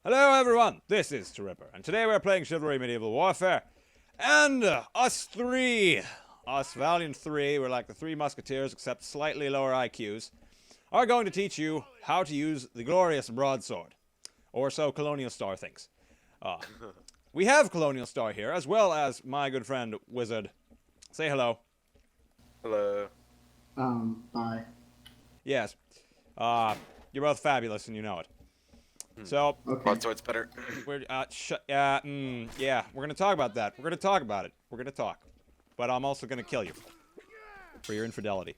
Hello everyone, this is Tripper, and today we're playing Chivalry Medieval Warfare, and us Valiant three, we're like the Three Musketeers except slightly lower IQs, are going to teach you how to use the glorious Broadsword, or so ColonialStar thinks. We have ColonialStar here, as well as my good friend Wizard. Say hello. Hello. Bye. Yes, you're both fabulous and you know it. So, Okay. Broadsword's better. we're, yeah, we're gonna talk about that. We're gonna talk about it. We're gonna talk. But I'm also gonna kill you. For your infidelity.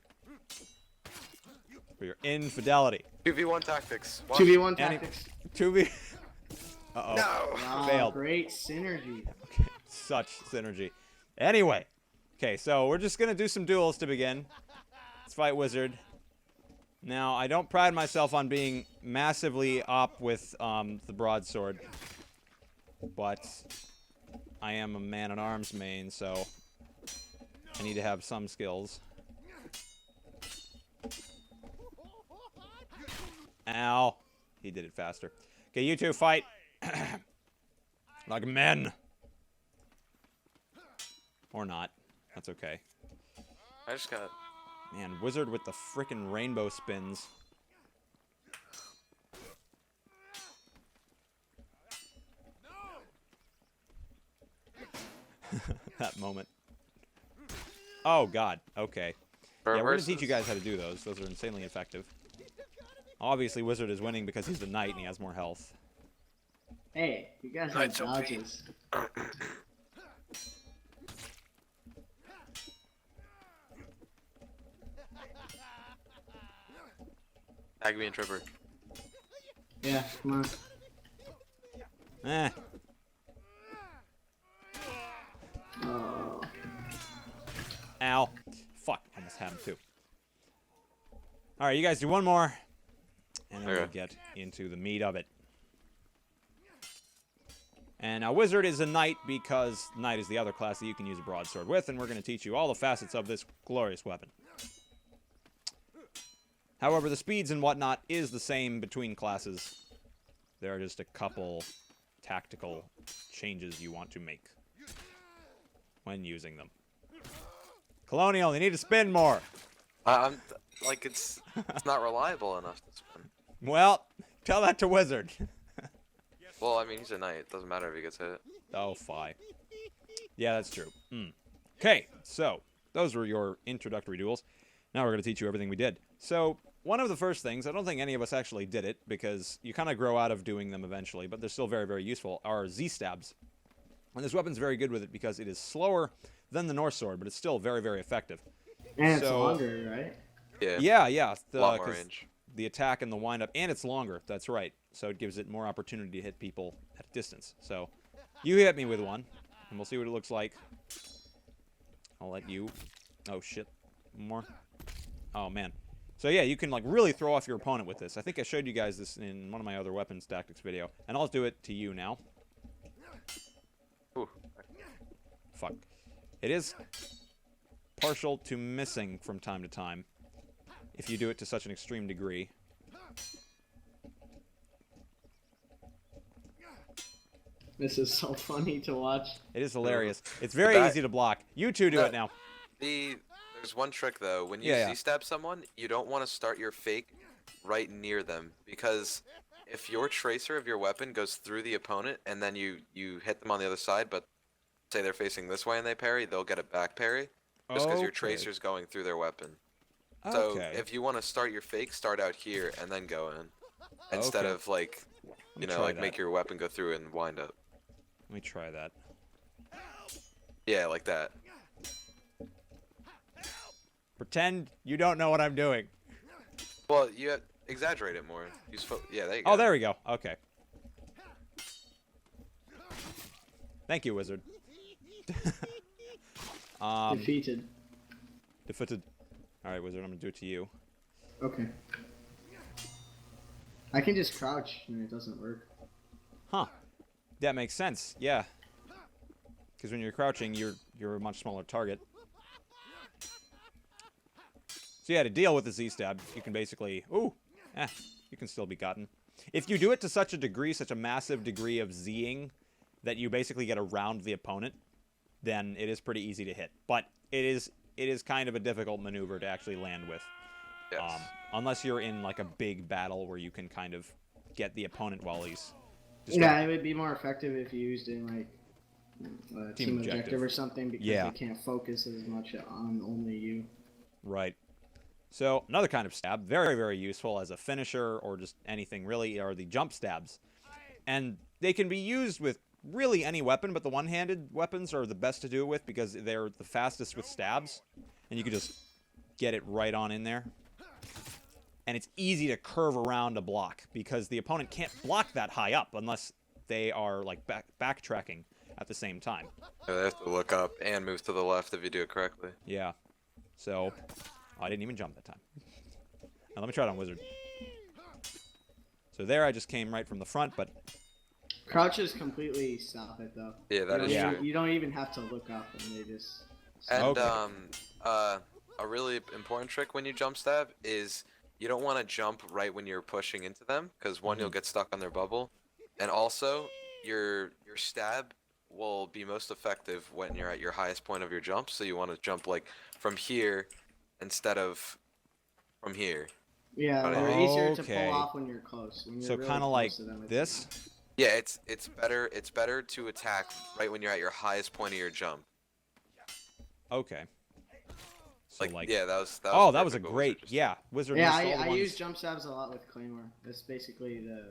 For your infidelity. 2v1 tactics. Watch. 2v1 tactics. 2v... Uh-oh. No! Wow, Failed. great synergy. Okay, such synergy. Anyway. Okay, so we're just gonna do some duels to begin. Let's fight Wizard. Now, I don't pride myself on being massively op with the broadsword, but I am a man-at-arms main, so I need to have some skills. Ow. He did it faster. Okay, you two fight. Like men. Or not. That's okay. I just got... Man, Wizard with the frickin' rainbow spins. That moment. Oh, God. Okay. Yeah, we're gonna teach you guys how to do those. Those are insanely effective. Obviously, Wizard is winning because he's the knight and he has more health. Hey, you guys have Knight's OP. dodges. Tag me and Tripper. Yeah, come on. Eh. Oh. Ow. Fuck. Almost had him, too. Alright, you guys do one more. And then we'll Okay. get into the meat of it. And now, Wizard is a knight because knight is the other class that you can use a broadsword with, and we're going to teach you all the facets of this glorious weapon. However, the speeds and whatnot is the same between classes. There are just a couple tactical changes you want to make when using them. Colonial, they need to spin more. I'm... like, it's not reliable enough to spin. Well, tell that to Wizard. Well, I mean, he's a knight. It doesn't matter if he gets hit. Oh, fie. Yeah, that's true. Okay, so those were your introductory duels. Now we're going to teach you everything we did. So, one of the first things, I don't think any of us actually did it, because you kind of grow out of doing them eventually, but they're still very, very useful, are Z-stabs. And this weapon's very good with it because it is slower than the Norse sword, but it's still very, very effective. And it's So- longer, right? Yeah. Yeah. A lot more 'cause range. the attack and the wind-up, and it's longer, that's right. So it gives it more opportunity to hit people at a distance. So, you hit me with one, and we'll see what it looks like. I'll let you... Oh, shit. More? Oh, man. So yeah, you can like really throw off your opponent with this. I think I showed you guys this in one of my other weapons tactics video. And I'll do it to you now. Ooh. Fuck. It is partial to missing from time to time, if you do it to such an extreme degree. This is so funny to watch. It is hilarious. It's very That- easy to block. You two do it now. There's one trick, though. When you Yeah. Z-stab someone, you don't want to start your fake right near them. Because if your tracer of your weapon goes through the opponent, and then you hit them on the other side, but say they're facing this way and they parry, they'll get a back parry. Just because your Okay. tracer's going through their weapon. So Okay. if you want to start your fake, start out here and then go in. Instead Okay. of like, Let me try like that. make your weapon go through and wind up. Let me try that. Yeah, like that. Pretend you don't know what I'm doing. Well, you exaggerate it more. Yeah, there you go. Oh, there we go. Okay. Thank you, Wizard. Defeated. Defeated. Alright, Wizard, I'm gonna do it to you. Okay. I can just crouch and it doesn't work. Huh. That makes sense, yeah. Because when you're crouching, you're a much smaller target. So yeah, to deal with the Z-stab, you can basically... Ooh! You can still be gotten. If you do it to such a degree, such a massive degree of Zing, that you basically get around the opponent, then it is pretty easy to hit. But it is kind of a difficult maneuver to actually land with. Yes. Unless you're in like a big battle where you can kind of get the opponent while he's Yeah, it would be more effective if you used it in like a Team team objective or something, because Yeah. they can't focus as much on only you. Right. So another kind of stab, very, very useful as a finisher or just anything really, are the jump stabs. And they can be used with really any weapon, but the one-handed weapons are the best to do it with because they're the fastest with stabs. And you can just get it right on in there. And it's easy to curve around a block because the opponent can't block that high up unless they are like backtracking at the same time. Yeah, they have to look up and move to the left if you do it correctly. Yeah. So, I didn't even jump that time. Now let me try it on Wizard. So there I just came right from the front, but... Crouches completely stop it, though. Yeah, that is true. You don't even have to look up, and they just... And Okay. a really important trick when you jump stab is you don't want to jump right when you're pushing into them, because one, you'll get stuck on their bubble, and also your stab will be most effective when you're at your highest point of your jump. So you want to jump like from here instead of from here. Yeah, they're Oh, easier to okay. pull off when you're close. When you're So really kind of close like to them, it's this? Yeah, it's better to attack right when you're at your highest point of your jump. Okay. So like... yeah, that was Oh, that was a perfect what great... Wizard just Yeah, Wizard Yeah, missed all the I ones... use jump stabs a lot with Claymore. That's basically the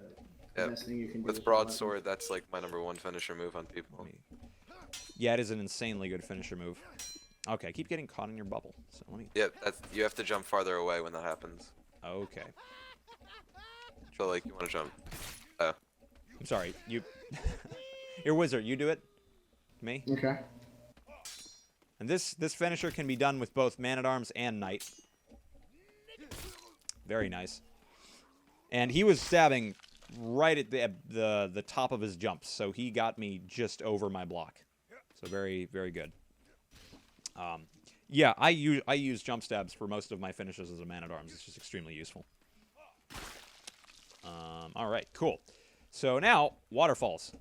Yep. best thing you can do. With your Broadsword, that's like my #1 finisher move on people. Yeah, it is an insanely good finisher move. Okay, I keep getting caught in your bubble. So let me... Yep, you have to jump farther away when that happens. Okay. So like you want to jump. I'm sorry, you... You're Wizard, you do it? Me? weapon. Okay. And this finisher can be done with both Man-at-Arms and Knight. Very nice. And he was stabbing right at the top of his jumps, so he got me just over my block. So very, very good. Yeah, I use jump stabs for most of my finishes as a Man-at-Arms. It's just extremely useful. All right, cool. So now, Waterfalls.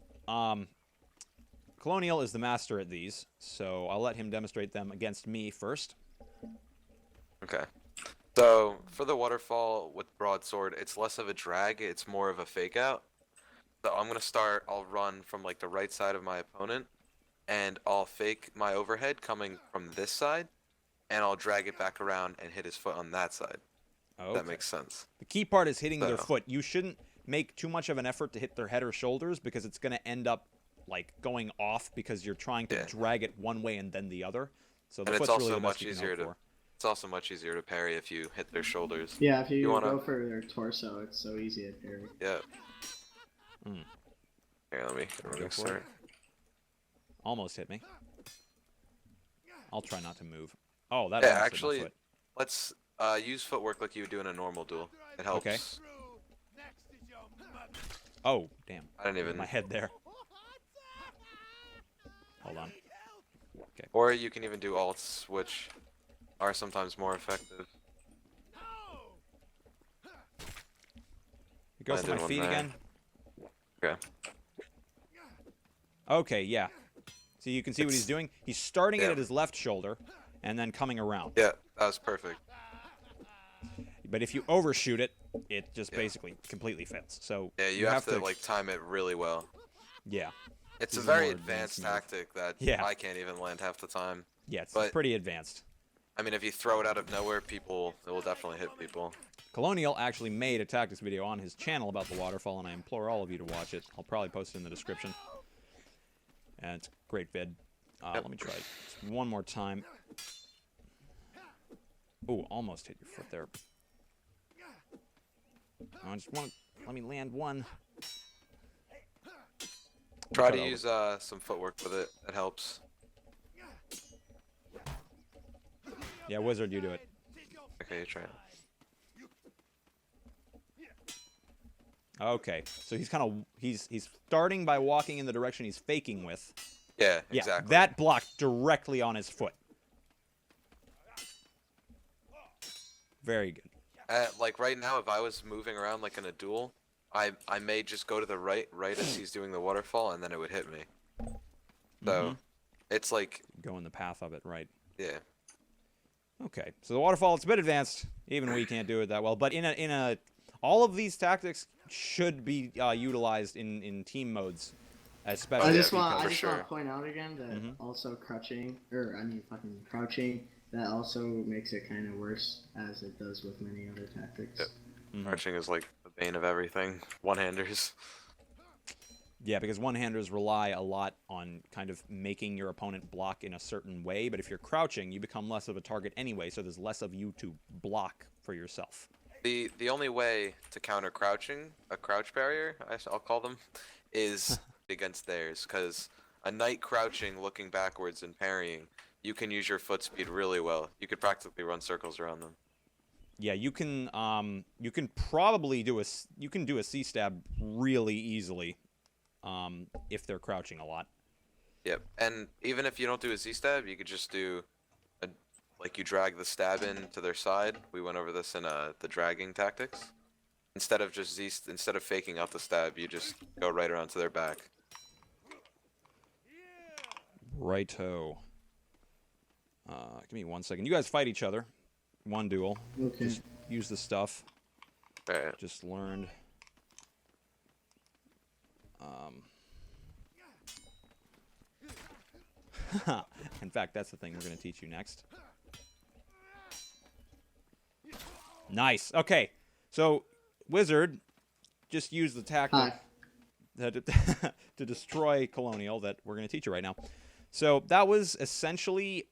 Colonial is the master at these, so I'll let him demonstrate them against me first. Okay. So for the Waterfall with Broadsword, it's less of a drag, it's more of a fake out. So I'm gonna start, I'll run from like the right side of my opponent, and I'll fake my overhead coming from this side, and I'll drag it back around and hit his foot on that side. Okay. That makes sense. The key part is hitting their So- foot. You shouldn't make too much of an effort to hit their head or shoulders because it's going to end up like going off because you're trying to Yeah. drag it one way and then the other. So the And it's foot's really also the best much you can easier hope to for. it's also much easier to parry if you hit their shoulders. Yeah, if you wanna- go for their torso, it's so easy to parry. Yeah. Mm. Here, let me Go for start. it. Almost hit me. I'll try not to move. Oh, that Yeah, almost hit my actually, foot. let's use footwork like you would do in a normal duel. It helps. Okay. Oh, damn. I didn't even. My head there. Hold on. Or you can even do alts, which are sometimes more effective. It goes to my Landed one feet there. again. Okay. Okay, yeah. So you can see what he's doing. He's starting it Yeah. at his left shoulder and then coming around. Yeah, that was perfect. But if you overshoot it, it just Yeah. basically completely fails. So Yeah, you have to like time it really well. Yeah. It's These a are very more advanced advanced tactic that Yeah. I can't even land half the time. Yeah, it's But- pretty advanced. I mean, if you throw it out of nowhere, it will definitely hit people. Colonial actually made a tactics video on his channel about the waterfall, and I implore all of you to watch it. I'll probably post it in the description. And it's a great vid. Yep. Let me try it just one more time. Ooh, almost hit your foot there. I just want to let me land one. Try to Cut over. use some footwork with it. That helps. Yeah, Wizard, you do it. Okay, you try it. Okay, so he's kind of he's starting by walking in the direction he's faking with. Yeah, Yeah, exactly. that blocked directly on his foot. Very good. Like right now, if I was moving around like in a duel, I may just go to the right as he's doing the waterfall, and then it would hit me. So it's like Go in the path of it, right? yeah. Okay, so the waterfall, it's a bit advanced. Even we can't do it that well. But all of these tactics should be utilized in team modes, especially. I yeah, just want for to sure. point out again that also crouching, fucking crouching, that also makes it kind of worse, as it does with many other tactics. Yep. Crouching is like the bane of everything. One-handers. Yeah, because one-handers rely a lot on kind of making your opponent block in a certain way, but if you're crouching, you become less of a target anyway, so there's less of you to block for yourself. The only way to counter crouching, a crouch barrier, I'll call them, is against theirs, because a knight crouching, looking backwards and parrying, you can use your foot speed really well. You could practically run circles around them. Yeah, you can probably do a C-stab really easily if they're crouching a lot. Yep, and even if you don't do a Z-stab, you could just do like you drag the stab in to their side. We went over this in the dragging tactics. Instead of faking out the stab, you just go right around to their back. Righto. Give me 1 second. You guys fight each other. One duel. Okay. Just use the stuff. Alright. Just learned. In fact, that's the thing we're going to teach you next. Nice. Okay. So, Wizard just used the tactic to destroy Colonial that we're going to teach you right now. So, that was essentially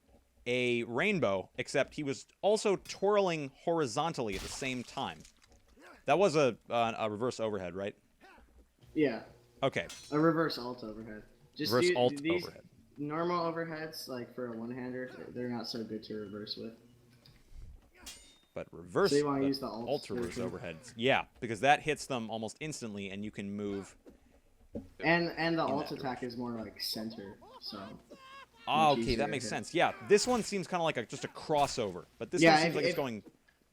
a rainbow, except he was also twirling horizontally at the same time. That was a reverse overhead, right? Yeah. Okay. A reverse alt overhead. Reverse alt these overhead. normal overheads, like for a one-hander, they're not so good to reverse with. But reverse, So you want to use the alt reverse version. overheads. Yeah, because that hits them almost instantly, and you can move. And the that alt attack is more like center, so. Oh, much okay, easier that to makes hit. sense. Yeah, this one seems kind of like just a crossover, but this Yeah, one seems like it's going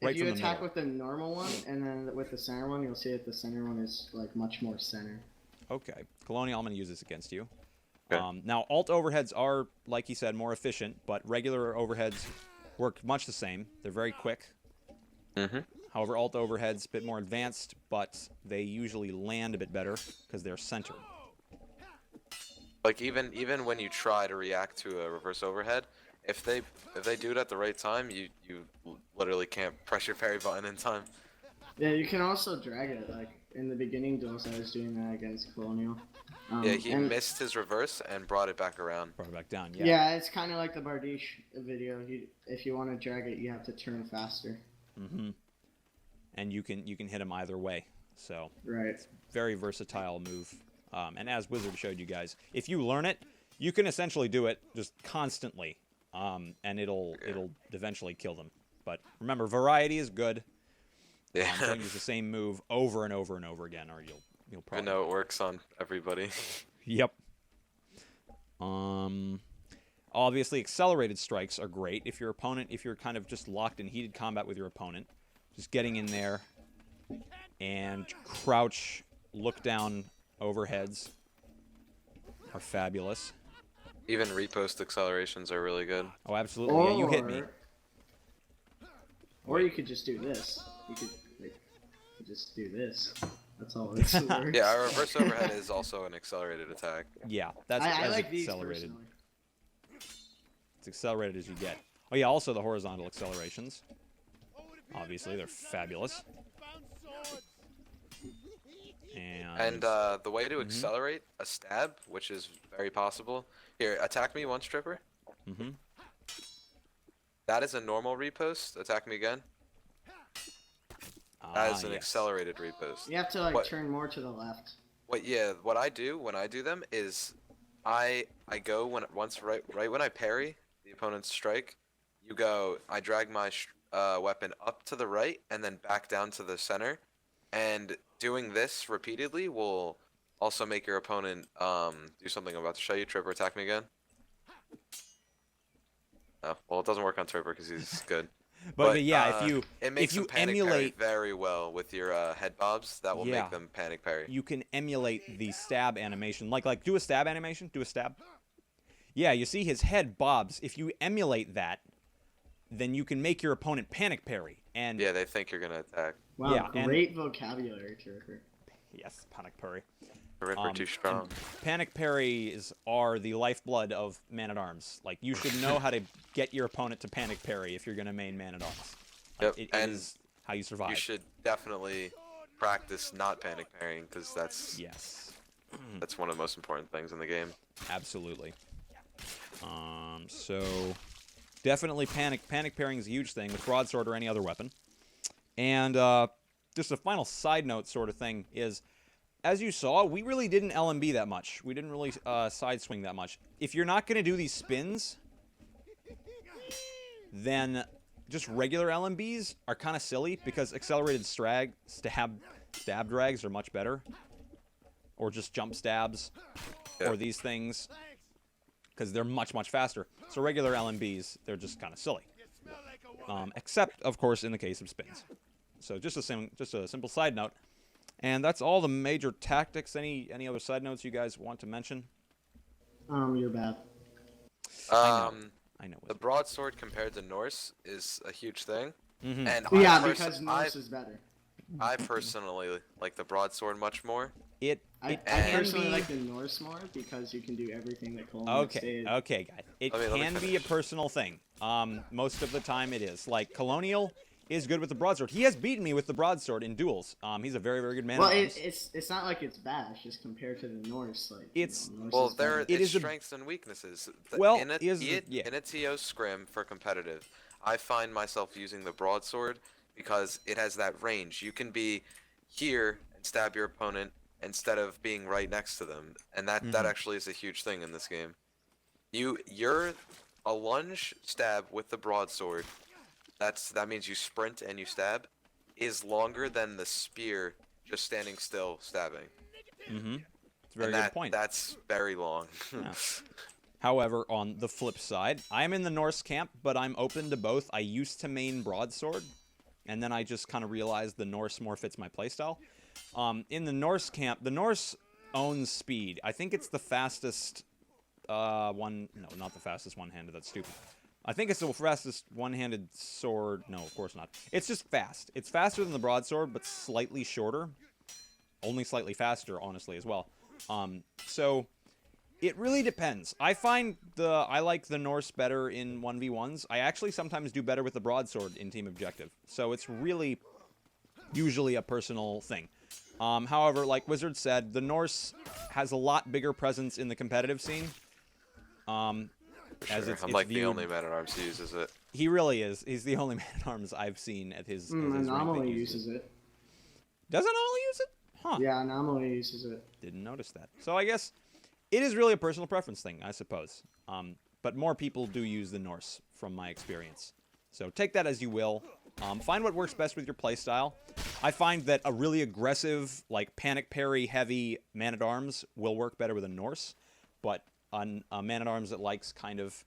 right If you from the attack middle. with the normal one, and then with the center one, you'll see that the center one is like much more center. Okay, Colonial, I'm going to use this against you. Okay. Now, alt overheads are, like he said, more efficient, but regular overheads work much the same. They're very quick. However, alt overheads a bit more advanced, but they usually land a bit better because they're centered. Like even when you try to react to a reverse overhead, if they do it at the right time, you literally can't press your parry button in time. Yeah, you can also drag it. Like in the beginning duels, I was doing that against Colonial. Yeah, he and- missed his reverse and brought it back around. Brought it back down, yeah. Yeah, it's kind of like the Bardiche video. If you want to drag it, you have to turn faster. And you can hit them either way. So, Right. very versatile move. And as Wizard showed you guys, if you learn it, you can essentially do it just constantly, and it'll eventually kill them. But remember, variety is good. Yeah. Don't use the same move over and over and over again, or you'll I probably. know it works on everybody. Yep. Obviously, accelerated strikes are great if you're kind of just locked in heated combat with your opponent, just getting in there and crouch, look down overheads are fabulous. Even repost accelerations are really good. Oh, absolutely. Yeah, you hit me. Or you could just do this. You could just do this. That's all it works. Yeah, our reverse overhead is also an accelerated attack. Yeah, that's I as like these accelerated. personally. It's accelerated as you get. Oh yeah, also the horizontal accelerations. Obviously, they're fabulous. And the way to accelerate a stab, which is very possible. Here, attack me once, Tripper. That is a normal repost. Attack me again. That is an yes. accelerated repost. You have to like What- turn more to the left. What I do when I do them is I go right when I parry the opponent's strike, I drag my weapon up to the right and then back down to the center, and doing this repeatedly will also make your opponent do something I'm about to show you. Tripper, attack me again. Oh, well, it doesn't work on Tripper because he's good. But yeah, it makes if you them panic emulate parry very well with your head bobs. That will Yeah. make them panic parry. you can emulate the stab animation. Like do a stab animation. Do a stab. Yeah, you see his head bobs. If you emulate that, then you can make your opponent panic parry. And Yeah, they think you're gonna attack. Wow, Yeah, and- great vocabulary, Trevor. yes, panic parry. The Ripper too strong. Panic parries are the lifeblood of Man-at-Arms. Like, you should know how to get your opponent to panic parry if you're going to main Man-at-Arms. Like, Yep, it and is how you survive. You should definitely practice not panic parrying because that's Yes, one of the most important things in the game. absolutely. So, definitely panic parrying is a huge thing with Broadsword or any other weapon. And just a final side note sort of thing is, as you saw, we really didn't LMB that much. We didn't really side swing that much. If you're not going to do these spins, then just regular LMBs are kind of silly because accelerated stab drags are much better. Or just jump stabs, or these things, because they're much, much faster. So regular LMBs, they're just kind of silly. Except, of course, in the case of spins. So just a simple side note. And that's all the major tactics. Any other side notes you guys want to mention? You're bad. I know. The broadsword compared to Norse is a huge thing. Mm-hmm. And Yeah, because Norse is better. I personally like the broadsword much more. I can personally be... like the Norse more because you can do everything that Colonial did. Okay, guys. It Let me can be a finish. personal thing. Most of the time it is. Like, Colonial is good with the broadsword. He has beaten me with the broadsword in duels. He's a very, very good man. Well, it's not like it's bad. It's just compared to the Norse, like It's- Norse Well, is better. it's is a- strengths and weaknesses. Well, in a TO scrim for competitive, I find myself using the broadsword because it has that range. You can be here and stab your opponent instead of being right next to them, and that actually is a huge thing in this game. You're a lunge stab with the broadsword. That means you sprint and you stab, is longer than the spear just standing still stabbing. Mm-hmm. It's a very And good point. That's very long. Yeah. However, on the flip side, I'm in the Norse camp, but I'm open to both. I used to main broadsword, and then I just kind of realized the Norse more fits my playstyle. In the Norse camp, the Norse owns speed. I think it's the fastest no, not the fastest one-handed. That's stupid. I think it's the fastest one-handed sword. No, of course not. It's just fast. It's faster than the broadsword, but slightly shorter. Only slightly faster, honestly, as well. So it really depends. I find I like the Norse better in 1v1s. I actually sometimes do better with the broadsword in team objective. So it's really usually a personal thing. However, like Wizard said, the Norse has a lot bigger presence in the competitive scene. As Sure. it's I'm like viewed. the only man-at-arms who uses it. He really is. He's the only man-at-arms I've seen at his. Anomaly rank that uses it. Does Anomaly use it? Huh. Yeah, Anomaly uses it. Didn't notice that. So I guess it is really a personal preference thing, I suppose. But more people do use the Norse, from my experience. So take that as you will. Find what works best with your playstyle. I find that a really aggressive, like panic parry heavy man-at-arms will work better with a Norse, but a man-at-arms that likes kind of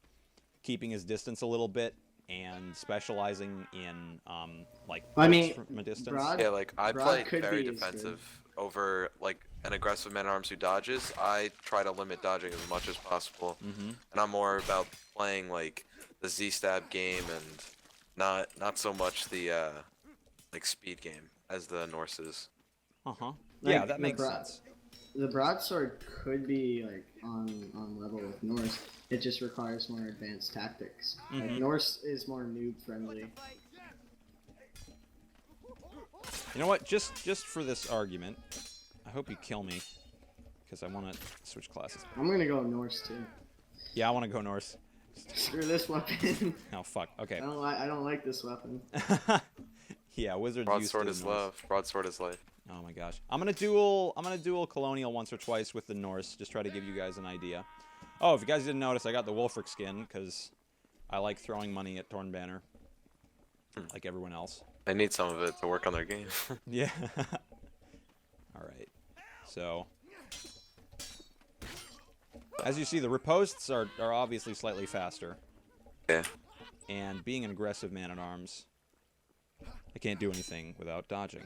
keeping his distance a little bit and specializing in from a distance. Yeah, like I Broad play could very be as defensive over like an aggressive man-at-arms who dodges. I try to limit dodging as much as possible, and I'm more about playing like the Z-stab game and not so much the like speed game as the Norse's. Yeah, Like, that makes sense. The broadsword could be like on level with Norse. It just requires more advanced tactics. Like Norse is more noob friendly. You know what? Just for this argument, I hope you kill me, because I want to switch classes. I'm gonna go Norse too. Yeah, I want to go Norse. Screw this weapon. Oh fuck. Okay. I don't like this weapon. Yeah, Wizards Broadsword used is to Norse. love. Broadsword is life. Oh my gosh. I'm gonna duel Colonial once or twice with the Norse. Just try to give you guys an idea. Oh, if you guys didn't notice, I got the Wolfric skin because I like throwing money at Torn Banner, like everyone else. They need some of it to work on their game. Yeah. All right. So, as you see, the riposts are obviously slightly faster. Yeah. And being an aggressive man-at-arms, I can't do anything without dodging.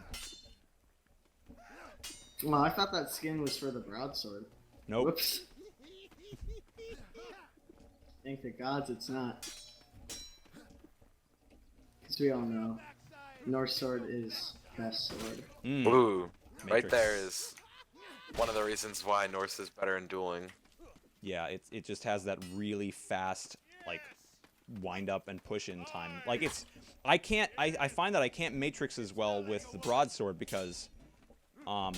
Well, I thought that skin was for the broadsword. Nope. Whoops. Thank the gods it's not. Because we all know, Norse sword is best sword. Ooh, right Matrix. there is one of the reasons why Norse is better in dueling. Yeah, it just has that really fast, like, wind up and push in time. Like, it's... I find that I can't matrix as well with the broadsword because, it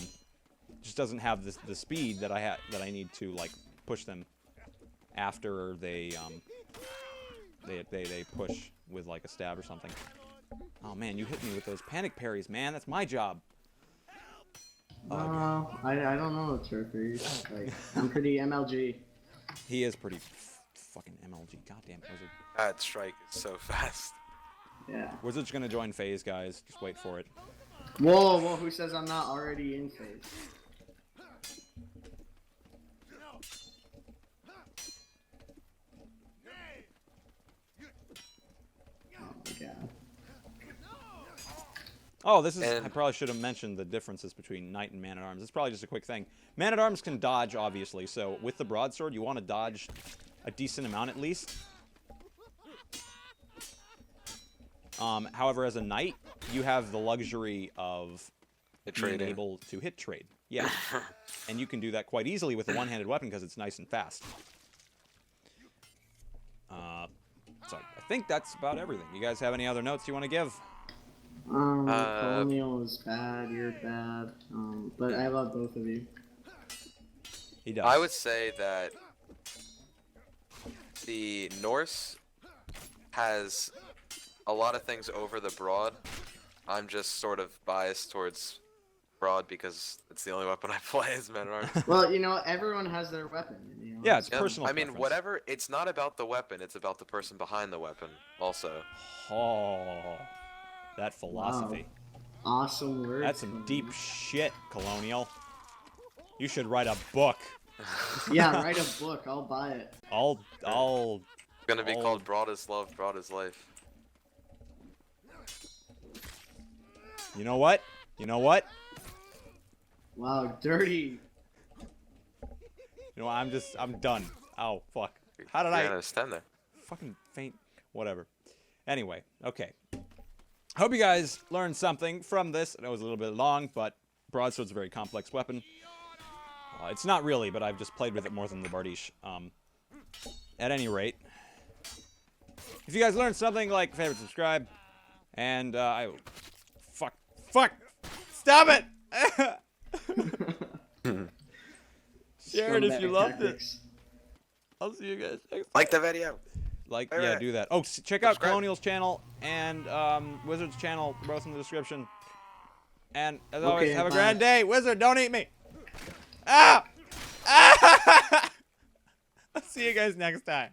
just doesn't have the speed that I need to, like, push them after they push with, like, a stab or something. Oh, man, you hit me with those panic parries, man. That's my job. I don't know the turkeys. Like, I'm pretty MLG. He is pretty fucking MLG. Goddamn Wizard. That strike is so fast. Yeah. Wizard's gonna join phase, guys. Just wait for it. Whoa, who says I'm not already in phase? Oh my god. Oh, this is... And- I probably should have mentioned the differences between Knight and Man-at-Arms. It's probably just a quick thing. Man-at-Arms can dodge, obviously, so with the Broadsword, you want to dodge a decent amount at least. However, as a Knight, you have the luxury of being Trading. able to hit trade. Yeah. And you can do that quite easily with a one-handed weapon because it's nice and fast. So I think that's about everything. You guys have any other notes you want to give? Colonial is bad, you're bad. But I love both of you. He does. I would say that the Norse has a lot of things over the Broad. I'm just sort of biased towards Broad because it's the only weapon I play as Man-at-Arms. Well, you know, everyone has their weapon. You know? Yeah, it's Yeah, personal I mean, preference. whatever. It's not about the weapon. It's about the person behind the weapon. Also, Oh, that philosophy. Awesome words. That's some Colonial. deep shit, Colonial. You should write a book. Yeah, write a book. I'll buy it. I'll it's gonna be Oh. called Broad is Love, Broad is Life. You know what? You know what? Wow, dirty. You know what? I'm done. Oh, fuck. How did You're I gonna stand there. fucking faint? Whatever. Anyway, okay. Hope you guys learned something from this. I know it was a little bit long, but Broadsword's a very complex weapon. It's not really, but I've just played with it more than the Bardiche. At any rate, if you guys learned something, like, favorite, subscribe, and fuck, stop it! Share it if you Scumbag loved it. tactics. I'll see you guys next time. Like the video. Like, All yeah, right. do that. Oh, check out Subscribe. Colonial's channel and Wizard's channel, both in the description. And as always, Okay, have a bye. grand day. Wizard, don't eat me. Ah! Ah! I'll see you guys next time.